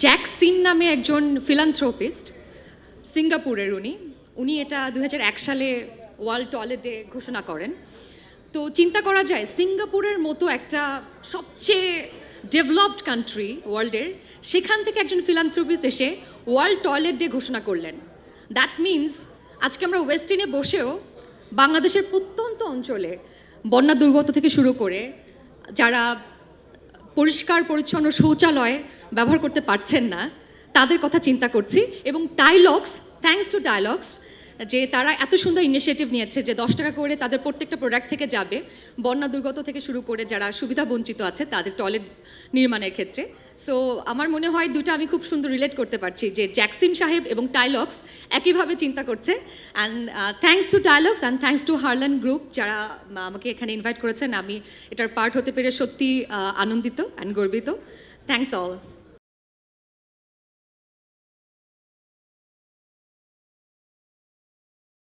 Jack সিম নামে একজন ফিলান্থ্রোপিস্ট, সিঙ্গাপুরের উনি উনি এটা 2001 সালে ওয়ার্ল্ড টয়লেট ডে ঘোষণা করেন। তো চিন্তা করা যায় সিঙ্গাপুরের মতো একটা সবচেয়ে ডেভেলপড কান্ট্রি ওয়ার্ল্ডের, সেখান থেকে একজন ফিলান্থ্রোপিস্ট এসে ওয়ার্ল্ড টয়লেট ডে ঘোষণা করলেন। দ্যাট মিনস আজকে আমরা ওয়েস্টিনে বসেও বাংলাদেশের প্রত্যন্ত অঞ্চলে বন্যা দুর্গত থেকে শুরু করে যারা পরিষ্কার পরিচ্ছন্ন শৌচালয় ব্যবহার করতে পারছেন না তাদের কথা চিন্তা করছি। এবং ডায়লগস, থ্যাঙ্কস টু ডায়লগস, যে তারা এত সুন্দর ইনিশিয়েটিভ নিয়েছে যে 10 টাকা করে তাদের প্রত্যেকটা প্রোডাক্ট থেকে যাবে বন্যা দুর্গত থেকে শুরু করে যারা সুবিধা বঞ্চিত আছে তাদের টয়লেট নির্মাণের ক্ষেত্রে। সো আমার মনে হয় দুটো আমি খুব সুন্দর রিলেট করতে পারছি যে জ্যাকসিম সাহেব এবং ডায়লগস একইভাবে চিন্তা করছে। And thanks to dialogues and thanks to Harland group যারা আমাকে এখানে ইনভাইট করেছেন। আমি এটার পার্ট হতে পেরে সত্যি আনন্দিত অ্যান্ড গর্বিত। Thanks all.